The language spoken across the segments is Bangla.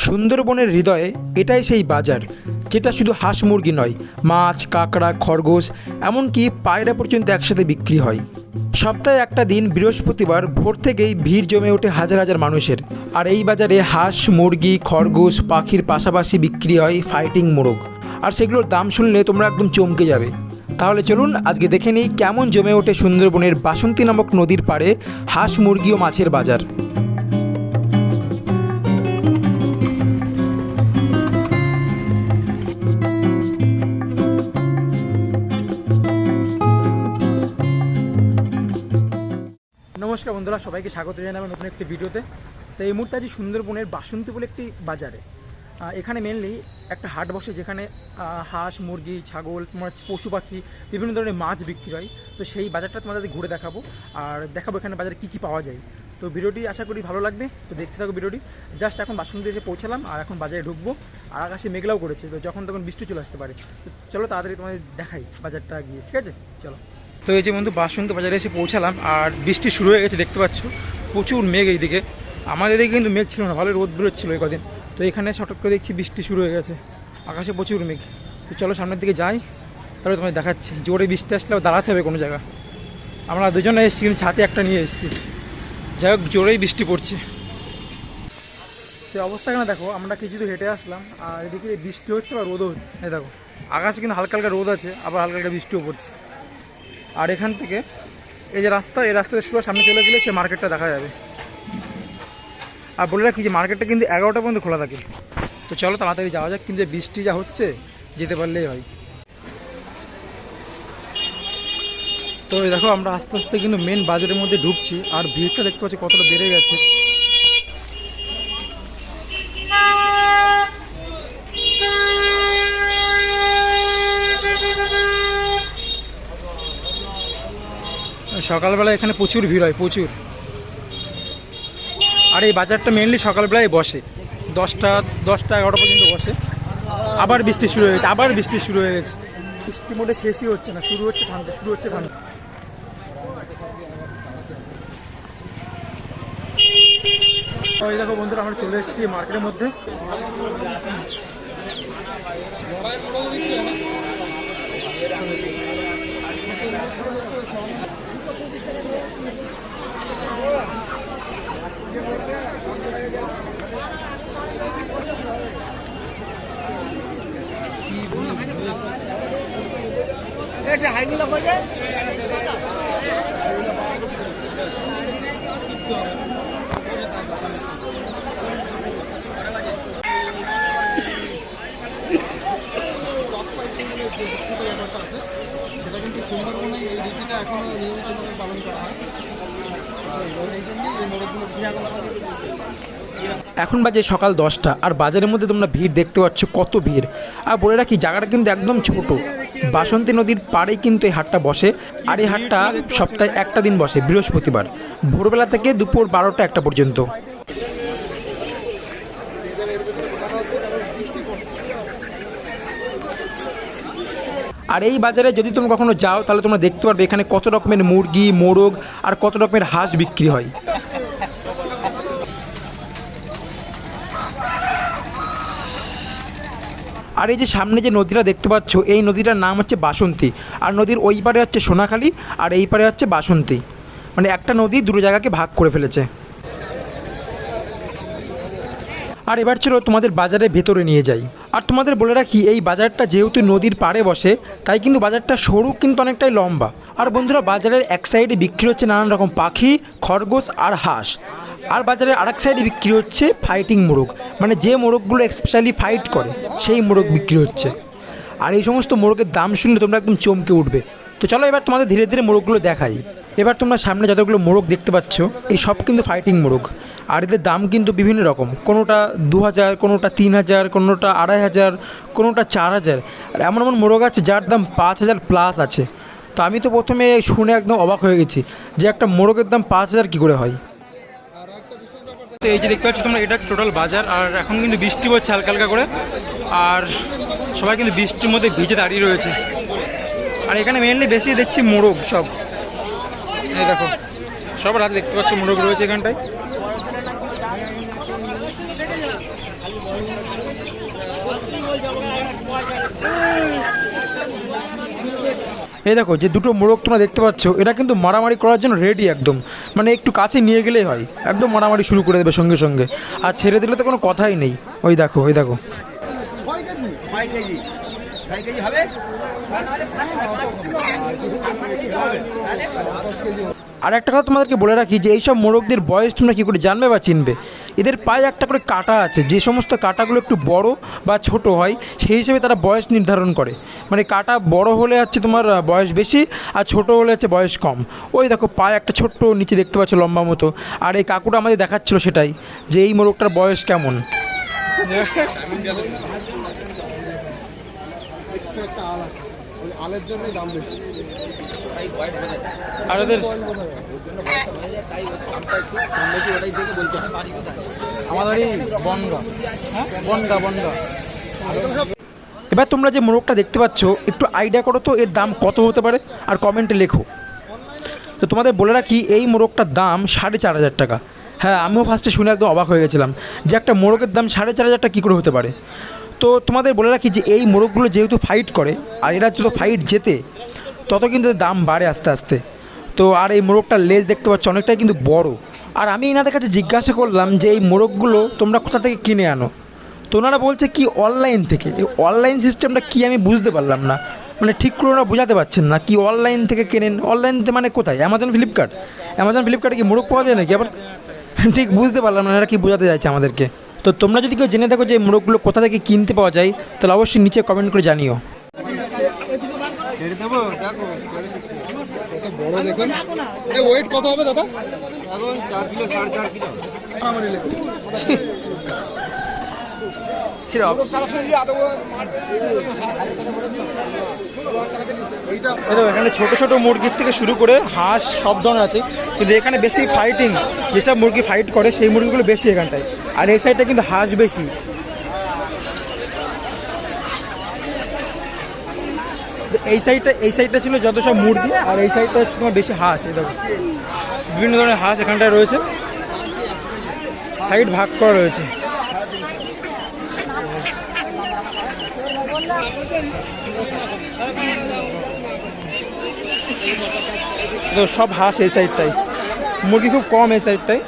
সুন্দরবনের হৃদয়ে এটাই সেই বাজার, যেটা শুধু হাঁস মুরগি নয়, মাছ, কাঁকড়া, খরগোশ, এমনকি পায়রা পর্যন্ত একসাথে বিক্রি হয়। সপ্তাহে একটা দিন বৃহস্পতিবার ভোর থেকেই ভিড় জমে ওঠে হাজার হাজার মানুষের। আর এই বাজারে হাঁস, মুরগি, খরগোশ, পাখির পাশাপাশি বিক্রি হয় ফাইটিং মোরগ। আর সেগুলোর দাম শুনলে তোমরা একদম চমকে যাবে। তাহলে চলুন আজকে দেখে নিই কেমন জমে ওঠে সুন্দরবনের বাসন্তী নামক নদীর পাড়ে হাঁস, মুরগি ও মাছের বাজার। নমস্কার বন্ধুরা, সবাইকে স্বাগত জানাই নতুন একটি ভিডিওতে। তো এই মুহূর্তে আছি সুন্দরবনের বাসন্তী বলে একটি বাজারে। এখানে মেনলি একটা হাট বসে, যেখানে হাঁস, মুরগি, ছাগল, তোমার পশু পাখি, বিভিন্ন ধরনের মাছ বিক্রি হয়। তো সেই বাজারটা তোমাদের ঘুরে দেখাবো, আর দেখাবো এখানে বাজারে কী কী পাওয়া যায়। তো ভিডিওটি আশা করি ভালো লাগবে, তো দেখতে থাকো ভিডিওটি। জাস্ট এখন বাসন্তী এসে পৌঁছালাম, আর এখন বাজারে ঢুকবো। আর আকাশে মেঘলাও করেছে, তো যখন তখন বৃষ্টি চলে আসতে পারে। তো চলো তাড়াতাড়ি তোমাদের দেখাই বাজারটা গিয়ে, ঠিক আছে? চলো। তো এই যে বন্ধু, বাসন্তী বাজারে এসে পৌঁছালাম, আর বৃষ্টি শুরু হয়ে গেছে, দেখতে পাচ্ছ প্রচুর মেঘ এইদিকে। আমাদের এদিকে কিন্তু মেঘ ছিল না, ভালো রোদ বেরোচ্ছিলো এই কদিন। তো এখানে হঠাৎ করে দেখছি বৃষ্টি শুরু হয়ে গেছে, আকাশে প্রচুর মেঘ। তো চলো সামনের দিকে যাই, তাহলে তোমায় দেখাচ্ছি। জোরে বৃষ্টি আসলেও দাঁড়াতে হবে কোনো জায়গা। আমরা দুজনে এসেছি, কিন্তু ছাতে একটা নিয়ে এসেছি। যাই হোক, জোরেই বৃষ্টি পড়ছে। তো অবস্থা কেন দেখো, আমরা কিছু তো হেঁটে আসলাম, আর এদিকে বৃষ্টি হচ্ছে বা রোদও হচ্ছে। এই দেখো, আকাশে কিন্তু হালকা হালকা রোদ আছে, আবার হালকা হালকা বৃষ্টিও পড়ছে। আর এখান থেকে এই যে রাস্তা, এই রাস্তাতে শুরু সামনে চলে গেলে সে মার্কেটটা দেখা যাবে। আর বলে রাখি যে মার্কেটটা কিন্তু 11টা পর্যন্ত খোলা থাকে। তো চলো তাড়াতাড়ি যাওয়া যাক, কিন্তু বৃষ্টি যা হচ্ছে যেতে পারলেই হয়। তো এই দেখো, আমরা আস্তে আস্তে কিন্তু মেন বাজারের মধ্যে ঢুকছি, আর ভিড়টা দেখতে পাচ্ছি কতটা বেড়ে গেছে। সকালবেলা এখানে প্রচুর ভিড় হয়, প্রচুর। আর এই বাজারটা মেনলি সকালবেলায় বসে, 10টা 11টা পর্যন্ত বসে। আবার বৃষ্টি শুরু হয়ে গেছে, বৃষ্টি মোটে শেষই হচ্ছে না, শুরু হচ্ছে ঠান্ডা। ওই দেখো বন্ধুরা, আমরা চলে এসেছি মার্কেটের মধ্যে। সেটা কিন্তু সুন্দরবনে এই রীতিটা এখনো নিয়মিতভাবে পালন করা হয়। এই জন্যই এই মোড়কগুলো। এখন বাজে সকাল 10টা, আর বাজারের মধ্যে তোমরা ভিড় দেখতে পাচ্ছ, কত ভিড়। আর বলে রাখি, জায়গাটা কিন্তু একদম ছোট। বাসন্তী নদীর পাড়েই কিন্তু এই হাটটা বসে। আর এই হাটটা সপ্তাহে একটা দিন বসে, বৃহস্পতিবার, ভোরবেলা থেকে দুপুর 12টা 1টা পর্যন্ত। আর এই বাজারে যদি তুমি কখনো যাও, তাহলে তোমরা দেখতে পারবে এখানে কত রকমের মুরগি, মোরগ আর কত রকমের হাঁস বিক্রি হয়। আর এই যে সামনে যে নদীটা দেখতে পাচ্ছ, এই নদীটার নাম হচ্ছে বাসন্তী। আর নদীর ওই পারে হচ্ছে সোনাখালী, আর এই পারে হচ্ছে বাসন্তী। মানে একটা নদী দুটো জায়গাকে ভাগ করে ফেলেছে। আর এবার চলো তোমাদের বাজারের ভেতরে নিয়ে যাই। আর তোমাদের বলে রাখি, এই বাজারটা যেহেতু নদীর পাড়ে বসে, তাই কিন্তু বাজারটা সরু কিন্তু অনেকটাই লম্বা। আর বন্ধুরা, বাজারের এক সাইডে বিক্রি হচ্ছে নানান রকম পাখি, খরগোশ আর হাঁস। আর বাজারের আরেক সাইডে বিক্রি হচ্ছে ফাইটিং মোরগ, মানে যে মোরগগুলো স্পেশালি ফাইট করে সেই মোরগ বিক্রি হচ্ছে। আর এই সমস্ত মোরগের দাম শুনলে তোমরা একদম চমকে উঠবে। তো চলো এবার তোমাদের ধীরে ধীরে মোরগগুলো দেখাই। এবার তোমরা সামনে যতগুলো মোরগ দেখতে পাচ্ছ, এই সব কিন্তু ফাইটিং মোরগ। আর এদের দাম কিন্তু বিভিন্ন রকম, কোনোটা 2000, কোনোটা 3000, কোনোটা 2500, কোনোটা 4000। আর এমন এমন মোরগ আছে যার দাম 5000 প্লাস আছে। তো আমি তো প্রথমে শুনে একদম অবাক হয়ে গেছি যে একটা মোরগের দাম 5000 কী করে হয়। তো এই যে দেখতে পাচ্ছ তোমরা, এটা টোটাল বাজার। আর এখন কিন্তু বৃষ্টি পড়ছে হালকা হালকা করে, আর সবাই কিন্তু বৃষ্টির মধ্যে ভিজে দাঁড়িয়ে রয়েছে। আর এখানে মেনলি বেশি দেখছি মোরগ সব। এই দেখো, সব রাত দেখতে পাচ্ছ মোরগ রয়েছে এখানটায়। এই দেখো যে দুটো মোরগ তোমরা দেখতে পাচ্ছ, এটা কিন্তু মারামারি করার জন্য রেডি একদম, মানে একটু কাছে নিয়ে গেলেই হয়, একদম মারামারি শুরু করে দেবে সঙ্গে সঙ্গে। আর ছেড়ে দিলে তো কোনো কথাই নেই। ওই দেখো, ওই দেখো। আর একটা কথা তোমাদেরকে বলে রাখি যে এইসব মোরগদের বয়স তোমরা কী করে জানবে বা চিনবে? এদের পায়ে একটা করে কাঁটা আছে, যে সমস্ত কাঁটাগুলো একটু বড় বা ছোট হয় সেই হিসেবে তারা বয়স নির্ধারণ করে। মানে কাঁটা বড় হলে হচ্ছে তোমার বয়স বেশি, আর ছোট হলে হচ্ছে বয়স কম। ওই দেখো পায়ে একটা ছোট্ট নিচে দেখতে পাচ্ছ লম্বা মতো। আর এই কাকুটা আমাদের দেখাচ্ছিল সেটাই, যে এই মোরগটার বয়স কেমন। এক্সট্রা একটা আল আছে, ওই আলের জন্যই দাম বেশি। আর ওদের আমাদের বনগা বনগা বনগা। এবার তোমরা যে মোরগটা দেখতে পাচ্ছ, একটু আইডিয়া করো তো এর দাম কত হতে পারে, আর কমেন্টে লেখো। তো তোমাদের বলে রাখি এই মোরগটার দাম 4,500 টাকা। হ্যাঁ, আমিও ফার্স্টে শুনে একদম অবাক হয়ে গেছিলাম যে একটা মোরগের দাম 4,500 টাকা কী করে হতে পারে। তো তোমাদের বলে রাখি যে এই মোরগগুলো যেহেতু ফাইট করে, আর এরা যত ফাইট জেতে তত কিন্তু দাম বাড়ে আস্তে আস্তে। তো আর এই মোরগটার লেজ দেখতে পাচ্ছ অনেকটাই কিন্তু বড়। আর আমি এনাদের কাছে জিজ্ঞাসা করলাম যে এই মোরগগুলো তোমরা কোথা থেকে কিনে আনো, তো ওনারা বলছে কি অনলাইন থেকে। এই অনলাইন সিস্টেমটা কি আমি বুঝতে পারলাম না, মানে ঠিক করে ওরা বোঝাতে পারছেন না কি অনলাইন থেকে কেনেন। অনলাইন মানে কোথায়? Amazon Flipkart? অ্যামাজন ফ্লিপকার্টে কি মোরগ পাওয়া যায় নাকি আবার? ঠিক বুঝতে পারলাম না এরা কি বোঝাতে চাইছে আমাদেরকে। তো তোমরা যদি কেউ জেনে থাকো যে এই মোরগগুলো কোথা থেকে কিনতে পাওয়া যায়, তাহলে অবশ্যই নিচে কমেন্ট করে জানিও। বড় দেখুন, এই ওয়েট কত হবে দাদা? 4 কিলো 4.5 কিলো। আমার এলাকা এইটা এখানে ছোটো ছোটো মুরগির থেকে শুরু করে হাঁস সব ধরনের আছে, কিন্তু এখানে বেশি ফাইটিং যেসব মুরগি ফাইট করে সেই মুরগিগুলো বেশি এখানটায়। আর এই সাইডটা কিন্তু হাঁস বেশি। এই সাইডটা ছিল যত সব মুরগি, আর এই সাইডটা হচ্ছে তোমার বেশি হাঁস। এই দেখো বিভিন্ন ধরনের হাঁস এখানটায় রয়েছে, সাইড ভাগ করা রয়েছে। তো সব হাঁস এই সাইডটাই, মুরগি খুব কম এই সাইডটাই।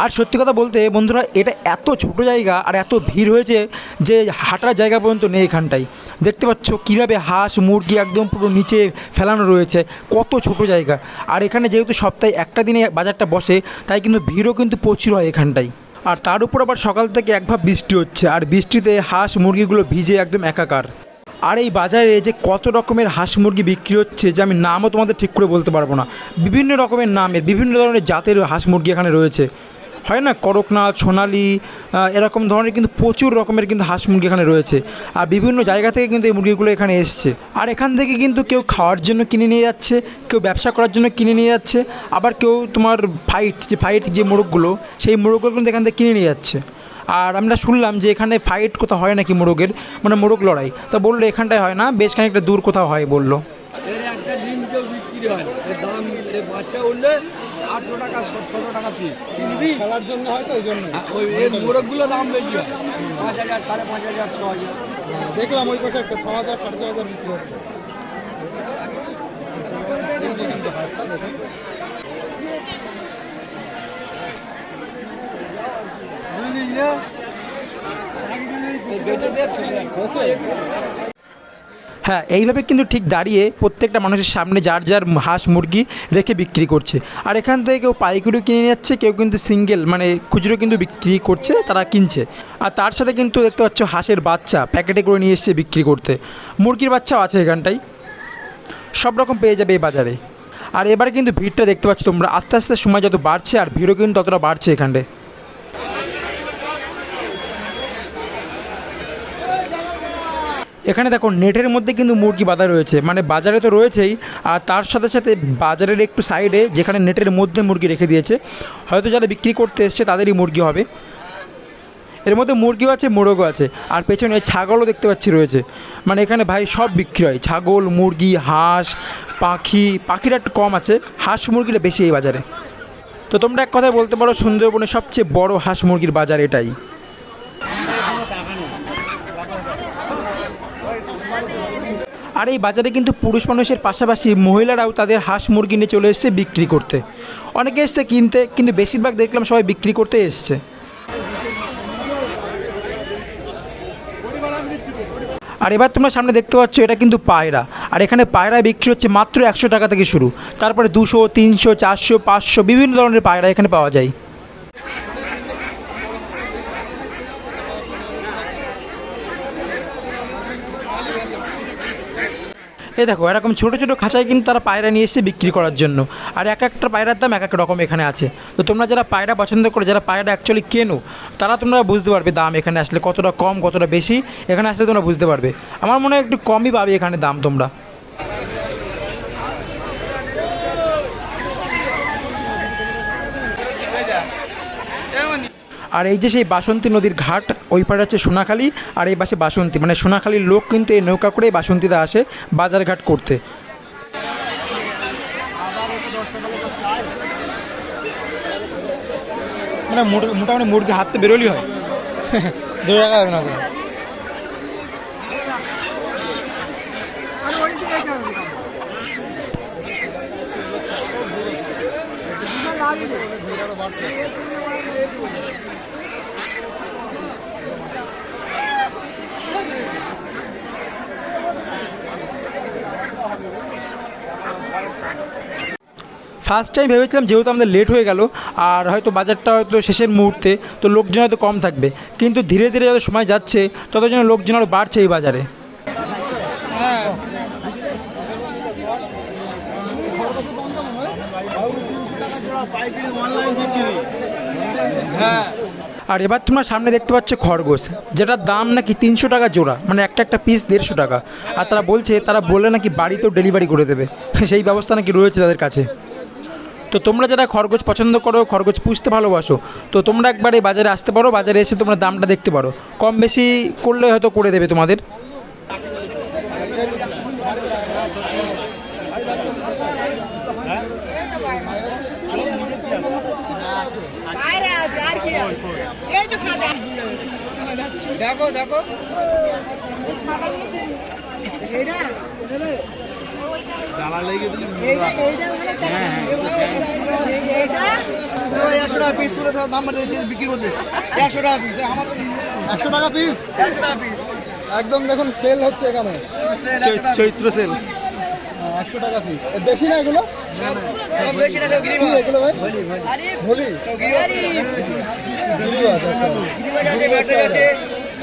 আর সত্যি কথা বলতে বন্ধুরা, এটা এত ছোট জায়গা আর এত ভিড় হয়েছে যে হাঁটার জায়গা পর্যন্ত নেই এখানটায়। দেখতে পাচ্ছ কীভাবে হাঁস মুরগি একদম পুরো নিচে ফেলানো রয়েছে, কত ছোট জায়গা। আর এখানে যেহেতু সপ্তাহে একটা দিনে বাজারটা বসে, তাই কিন্তু ভিড়ও কিন্তু প্রচুর হয় এখানটায়। আর তার উপর আবার সকাল থেকে একভাব বৃষ্টি হচ্ছে, আর বৃষ্টিতে হাঁস মুরগিগুলো ভিজে একদম একাকার। আর এই বাজারে যে কত রকমের হাঁস মুরগি বিক্রি হচ্ছে, যে আমি নামও তোমাদের ঠিক করে বলতে পারবো না। বিভিন্ন রকমের নামের বিভিন্ন ধরনের জাতের হাঁস মুরগি এখানে রয়েছে, হয় না করকনাথ, সোনালি, এরকম ধরনের কিন্তু প্রচুর রকমের কিন্তু হাঁস মুরগি এখানে রয়েছে। আর বিভিন্ন জায়গা থেকে কিন্তু এই মুরগিগুলো এখানে এসছে। আর এখান থেকে কিন্তু কেউ খাওয়ার জন্য কিনে নিয়ে যাচ্ছে, কেউ ব্যবসা করার জন্য কিনে নিয়ে যাচ্ছে, আবার কেউ তোমার ফাইট যে মোরগগুলো, সেই মোরগগুলো কিন্তু এখান থেকে কিনে নিয়ে যাচ্ছে। আর আমরা শুনলাম যে এখানে ফাইট কোথাও হয় নাকি মোরগের, মানে মোরগ লড়াই, তা বললো এখানটায় হয় না, বেশ খানিকটা দূর কোথাও হয় বললো। এর একটা ডিম কেউ বিক্রি হয়, এর দাম বাচ্চা উঠলে 800 টাকা 600 টাকা পিস। খেলার জন্য হয়তো এই জন্য ওই এর মোরগগুলো দাম বেশি হয়, 5,000 5,500 6,000। দেখলাম ওই পাশে একটা 6,000 6,500 বিক্রি হচ্ছে। এই যে কিন্তু হাটটা দেখুন, হ্যাঁ, এইভাবে কিন্তু ঠিক দাঁড়িয়ে প্রত্যেকটা মানুষের সামনে যার যার হাঁস মুরগি রেখে বিক্রি করছে। আর এখান থেকে কেউ পাইকারিও কিনে যাচ্ছে, কেউ কিন্তু সিঙ্গেল মানে খুচরো কিন্তু বিক্রি করছে, তারা কিনছে। আর তার সাথে কিন্তু দেখতে পাচ্ছ হাঁসের বাচ্চা প্যাকেটে করে নিয়ে এসছে বিক্রি করতে। মুরগির বাচ্চাও আছে এখানটায়, সব রকম পেয়ে যাবে এই বাজারে। আর এবারে কিন্তু ভিড়টা দেখতে পাচ্ছ তোমরা, আস্তে আস্তে সময় যত বাড়ছে আর ভিড়ও কিন্তু ততটা বাড়ছে এখানটায়। এখানে দেখো নেটের মধ্যে কিন্তু মুরগি বাঁধা রয়েছে, মানে বাজারে তো রয়েছেই, আর তার সাথে সাথে বাজারের একটু সাইডে যেখানে নেটের মধ্যে মুরগি রেখে দিয়েছে, হয়তো যারা বিক্রি করতে এসছে তাদেরই মুরগি হবে। এর মধ্যে মুরগিও আছে, মোরগও আছে, আর পেছনে ছাগলও দেখতে পাচ্ছি রয়েছে। মানে এখানে ভাই সব বিক্রি হয়, ছাগল, মুরগি, হাঁস, পাখিটা একটু কম আছে, হাঁস মুরগিটা বেশি এই বাজারে। তো তোমরা এক কথায় বলতে পারো সুন্দরবনের সবচেয়ে বড় হাঁস মুরগির বাজার এটাই। আর এই বাজারে কিন্তু পুরুষ মানুষের পাশাপাশি মহিলারাও তাদের হাঁস মুরগি নিয়ে চলে এসেছে বিক্রি করতে। অনেকে এসছে কিনতে, কিন্তু বেশিরভাগ দেখলাম সবাই বিক্রি করতে এসছে। আর এবার তোমরা সামনে দেখতে পাচ্ছ এটা কিন্তু পায়রা, আর এখানে পায়রা বিক্রি হচ্ছে মাত্র 100 টাকা থেকে শুরু, তারপরে 200, 300, 400, 500 বিভিন্ন ধরনের পায়রা এখানে পাওয়া যায়। এই দেখো এরকম ছোটো ছোটো খাঁচায় কিন্তু তারা পায়রা নিয়ে এসেছে বিক্রি করার জন্য, আর এক একটা পায়রার দাম এক এক রকম এখানে আছে। তো তোমরা যারা পায়রা পছন্দ করো, যারা পায়রা অ্যাকচুয়ালি কেনো, তারা তোমরা বুঝতে পারবে দাম এখানে আসলে কতটা কম কতটা বেশি, এখানে আসলে তোমরা বুঝতে পারবে। আমার মনে হয় একটু কমই পাবে এখানে দাম তোমরা। আর এই যে সেই বাসন্তী নদীর ঘাট, ওই পাড়ে হচ্ছে সোনাখালী, আর এই পাশে বাসন্তী, মানে সোনাখালীর লোক কিন্তু এই নৌকা করে বাসন্তীতে আসে বাজার ঘাট করতে। মানে মোটামুটি মুরগি হাতে বেরোলি হয় 2 টাকা হবে না। ফার্স্ট টাইম ভেবেছিলাম যেহেতু আমাদের লেট হয়ে গেল আর হয়তো বাজারটা হয়তো শেষের মুহূর্তে, তো লোকজন হয়তো কম থাকবে, কিন্তু ধীরে ধীরে যত সময় যাচ্ছে তত যেন লোকজন আরও বাড়ছে এই বাজারে। আর এবার তোমরা সামনে দেখতে পাচ্ছ খরগোশ, যেটার দাম নাকি 300 টাকা জোড়া, মানে একটা পিস 150 টাকা। আর তারা বললে নাকি বাড়িতেও ডেলিভারি করে দেবে, সেই ব্যবস্থা নাকি রয়েছে তাদের কাছে। তো তোমরা যারা খরগোশ পছন্দ করো, খরগোশ পুষতে ভালোবাসো, তো তোমরা একবার এই বাজারে আসতে পারো, বাজারে এসে তোমরা দামটা দেখতে পারো, কম বেশি করলে হয়তো করে দেবে তোমাদের। দেখো দেখো বিক্রি করতে 100 টাকা পিস, 100 টাকা পিস, 100 টাকা পিস একদম। দেখুন সেল হচ্ছে এখানে, চৈত্র সেল। 100 টাকা পিস। দেশি না এগুলো? এগুলো ভাই হোলি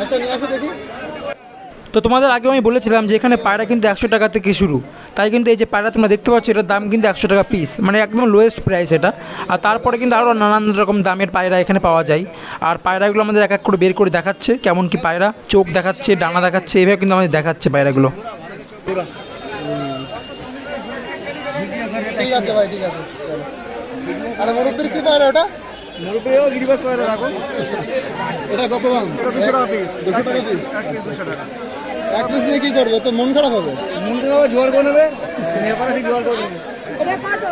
একটা নিয়ে আসো দেখি। তো তোমাদের আগে আমি বলেছিলাম যে এখানে পায়রা কিন্তু 100 টাকা থেকে শুরু, তাই কিন্তু এই যে পায়রা তোমরা দেখতে পাচ্ছ এটার দাম কিন্তু 100 টাকা পিস, মানে একদম লোয়েস্ট প্রাইস এটা। আর তারপরে কিন্তু আরও নানান রকম দামের পায়রা এখানে পাওয়া যায়। আর পায়রাগুলো আমাদের এক এক করে বের করে দেখাচ্ছে কেমন কি পায়রা, চোখ দেখাচ্ছে, ডানা দেখাচ্ছে, এভাবে কিন্তু আমাদের দেখাচ্ছে পায়রাগুলো। ঠিক আছে ভাই, ঠিক আছে। আর মুরব্বির কি পায়রা ওটা? মুরব্বিও গিরিবাস পায়রা রাখো। এটা কত দাম? 200 টাকা পিস। 200 টাকা পিস? এক পিস দিয়ে কি করবে? তো মন খারাপ হবে। মন খারাপ হবে, জোয়ার করে নেবে, নেপালে ঠিক জোয়ার করে নেবে। এটা কত?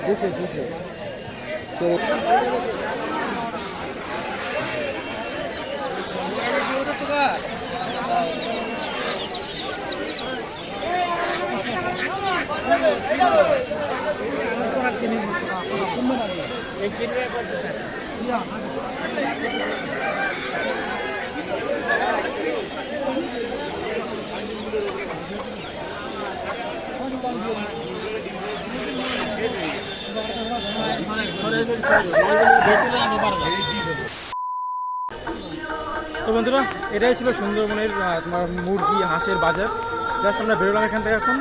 দিছে চলো তো বন্ধুরা, এটাই ছিল সুন্দরবনের তোমার মুরগি হাঁসের বাজার। জাস্ট আমরা বেরোলাম এখান থেকে, এখন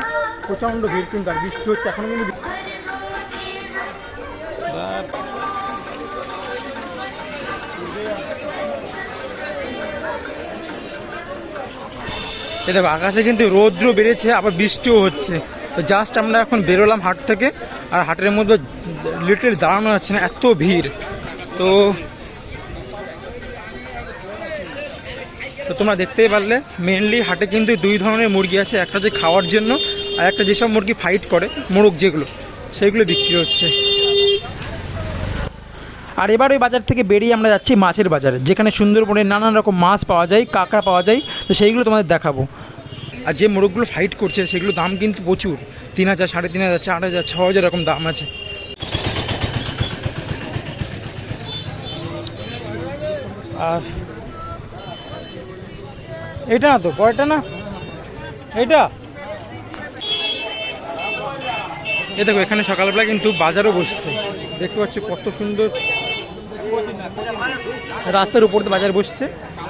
প্রচণ্ড ভিড় কিন্তু, আর বৃষ্টি হচ্ছে এখনও কিন্তু। এই দেখো আকাশে কিন্তু রৌদ্র বেড়েছে, আবার বৃষ্টিও হচ্ছে। তো জাস্ট আমরা এখন বেরোলাম হাট থেকে, আর হাটের মধ্যে লিটারেলি দাঁড়ানো যাচ্ছে না, এত ভিড়। তো তোমরা দেখতেই পারলে মেনলি হাটে কিন্তু দুই ধরনের মুরগি আছে, একটা যে খাওয়ার জন্য আর একটা যেসব মুরগি ফাইট করে মোরগ যেগুলো সেইগুলো বিক্রি হচ্ছে। আর এবার ওই বাজার থেকে বেরিয়ে আমরা যাচ্ছি মাছের বাজারে, যেখানে সুন্দরবনের নানান রকম মাছ পাওয়া যায়, কাঁকড়া পাওয়া যায়, তো সেইগুলো তোমাদের দেখাবো। আর যে মোরগগুলো ফাইট করছে সেগুলো দাম কিন্তু প্রচুর, 3000, 3500, 4000, 6000 এরকম দাম আছে। আর এটা না তো কয়টা না এইটা, এ দেখো এখানে সকালবেলা কিন্তু বাজারও বসছে, দেখতে পাচ্ছি কত সুন্দর, রাস্তার উপর দিয়ে বাজার বসছে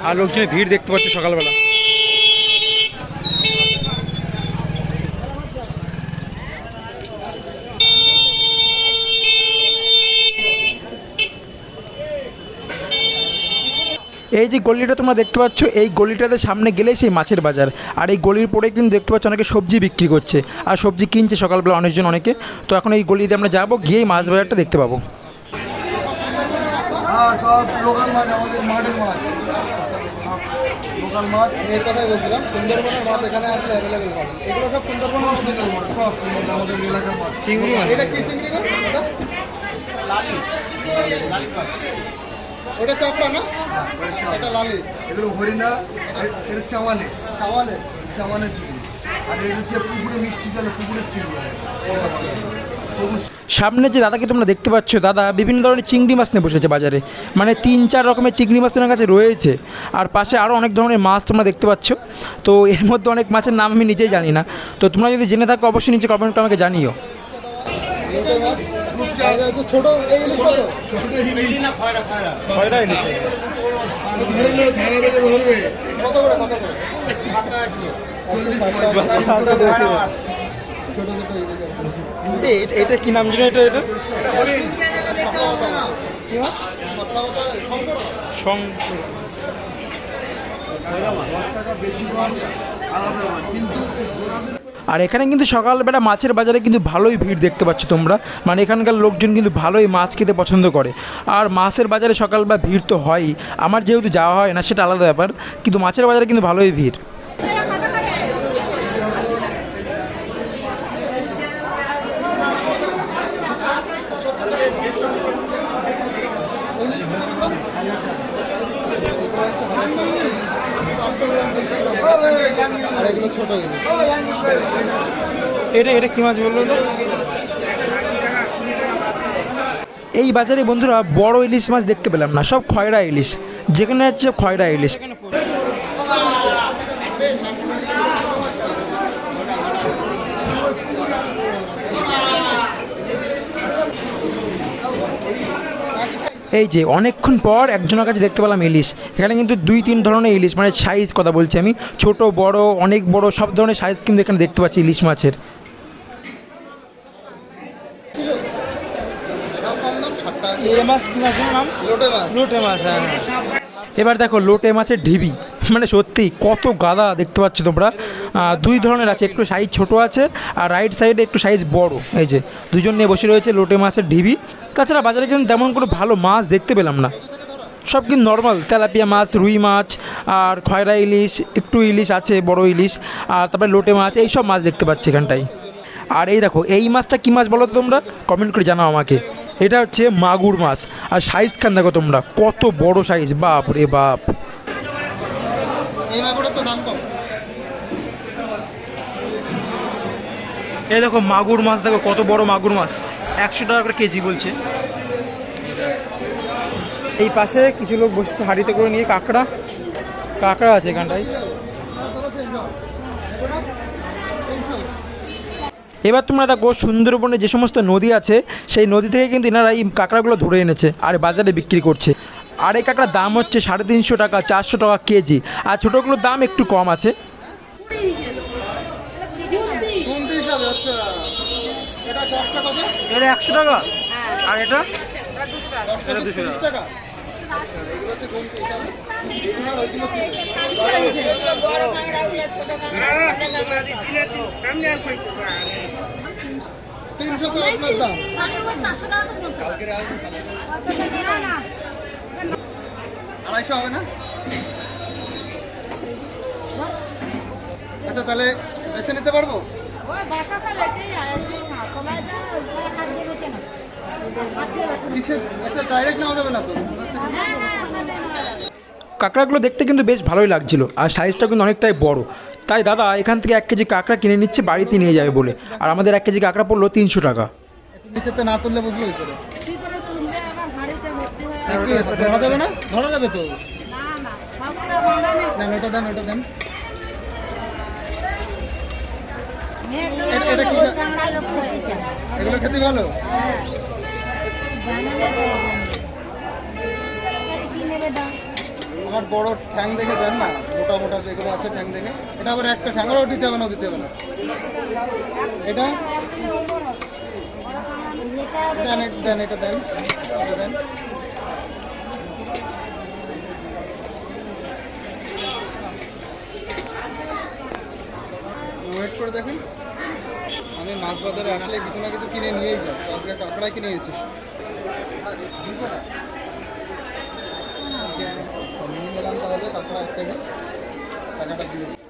আর লোকজনের ভিড় দেখতে পাচ্ছি সকালবেলা। এই যে গলিটা তোমরা দেখতে পাচ্ছ, এই গলিটাতে সামনে গেলেই সেই মাছের বাজার, আর এই গলির পরে কিন্তু দেখতে পাচ্ছ অনেকে সবজি বিক্রি করছে আর সবজি কিনছে সকালবেলা অনেকজন অনেকে। তো এখন এই গলিতে আমরা যাবো, গিয়েই মাছ বাজারটা দেখতে পাবো। সব লোকাল মাছ, আমাদের মাঠের মাছ, লোকাল মাছ এর কথাই বলছিলাম। সুন্দরবনের মাছ এখানে আসলে অ্যাভেলেবেল পাবেন। এগুলো সব সুন্দরবন মাছ, সব আমাদের এলাকার মাছ। চিংড়ি মাছ, এটা কি চিংড়ি না? ওটা চাপড়া না, এটা লালি। এগুলো হরিণা, এটা চাওয়ানে, চাওয়ানে, চাওয়ানের চিংড়ি। আর এটা হচ্ছে পুকুরে মিষ্টি জলে পুকুরের চিংড়ি। সামনে যে দাদাকে তোমরা দেখতে পাচ্ছ, দাদা বিভিন্ন ধরনের চিংড়ি মাছ নিয়ে বসেছে বাজারে, মানে 3-4 রকমের চিংড়ি মাছ তোমার কাছে রয়েছে। আর পাশে আরও অনেক ধরনের মাছ তোমরা দেখতে পাচ্ছ। তো এর মধ্যে অনেক মাছের নাম আমি নিজেই জানি না, তো তোমরা যদি জেনে থাকো অবশ্যই নিচে কমেন্টে আমাকে জানিও। ছোট এটা কি নাম জানো? এটা আর এখানে কিন্তু সকালবেলা মাছের বাজারে কিন্তু ভালোই ভিড় দেখতে পাচ্ছ তোমরা, মানে এখানকার লোকজন কিন্তু ভালোই মাছ খেতে পছন্দ করে। আর মাছের বাজারে সকালবেলা ভিড় তো হয়ই, আমার যেহেতু যাওয়া হয় না সেটা আলাদা ব্যাপার, কিন্তু মাছের বাজারে কিন্তু ভালোই ভিড়। আর এগুলো ছোট ইলিশ। এটা কি মাছ বললো তো? এই বাজারে বন্ধুরা বড় ইলিশ মাছ দেখতে পেলাম না, সব খয়রা ইলিশ, যেখানে হচ্ছে খয়রা ইলিশ। এই যে অনেকক্ষণ পর একজনের কাছে দেখতে পেলাম ইলিশ। এখানে কিন্তু 2-3 ধরনের ইলিশ, মানে সাইজ কথা বলছি আমি, ছোট বড়, অনেক বড়, সব ধরনের সাইজ কিন্তু এখানে দেখতে পাচ্ছি ইলিশ মাছের। এই মাছ কি মাছের নাম? লোটে মাছ। লোটে মাছ, হ্যাঁ। এবার দেখো লোটে মাছের ঢিবি, মানে সত্যি কত গাদা দেখতে পাচ্ছ তোমরা। 2 ধরনের আছে, একটু সাইজ ছোট আছে আর রাইট সাইডে একটু সাইজ বড়। এই যে দুজন নিয়ে বসে রয়েছে লোটে মাছের ঢিবি। তাছাড়া বাজারে কিন্তু তেমন কোনো ভালো মাছ দেখতে পেলাম না, সব কিন্তু নর্মাল তেলাপিয়া মাছ, রুই মাছ আর খয়রা ইলিশ, একটু ইলিশ আছে বড় ইলিশ, আর তারপরে লোটে মাছ, এই সব মাছ দেখতে পাচ্ছি এখানটায়। আর এই দেখো এই মাছটা কী মাছ বলো তো তোমরা, কমেন্ট করে জানাও আমাকে। এটা হচ্ছে মাগুর মাছ, আর সাইজ খান দেখো তোমরা কত বড় সাইজ, বাপ রে বাপ। এই মাগুরের তো দাম কম। এই দেখো মাগুর মাছ, দেখো কত বড় মাগুর মাছ, 100 টাকা করে কেজি বলছে। এই পাশে কিছু লোক বসেছে হাঁড়িতে করে নিয়ে, কাঁকড়া আছে এখানটায়। এবার তোমরা দেখো সুন্দরবনে যে সমস্ত নদী আছে সেই নদী থেকে কিন্তু এনারা এই কাঁকড়াগুলো ধরে এনেছে আর বাজারে বিক্রি করছে। আর এই কাঁকড়ার দাম হচ্ছে 350 টাকা, 400 টাকা কেজি, আর ছোটোগুলোর দাম একটু কম আছে। এটা 100 টাকা, আর এটা 200 টাকা। এগুলো হচ্ছে 300 তো আপনার দাম। 250 হবে না? আচ্ছা তাহলে বেছে নিতে পারবো? কিসে একটা ডাইরেক্ট নেওয়া যাবে না তো? কাঁকড়াগুলো দেখতে কিন্তু বেশ ভালোই লাগছিল আর সাইজটা কিন্তু অনেকটাই বড়। তাই দাদা এখান থেকে 1 কেজি কাঁকড়া কিনে নিচ্ছে বাড়িতে নিয়ে যাবে বলে। আর আমাদের 1 কেজি কাঁকড়া পড়লো 300 টাকা। নিচেতে না তুললে বুঝলো কি করে? ধরা যাবে না? ধরা যাবে তো। না ওটা দেন, ওটা দেন। এটা কি? এগুলো খেতে ভালো? আমার বড় ঠ্যাং দেখে দেন না, মোটা মোটা যেগুলো আছে ঠ্যাং দেখে। এটা আবার একটা ঠ্যাং, ওটাও দিতে হবে না, দিতে হবে না। এটা দেন, এটা দেন, এটা দেন, এটা দেন। ওয়েট করে দেখেন, আমি মাছ বাজারে আসলে কিছু না কিছু কিনে নিয়েই যাই। তো আজকে কাঁকড়াই কিনে নিয়েছিস। নিয়ে নিলাম তাহলে কাঁকড়া 1 কেজি, টাকাটা দিয়ে দিই।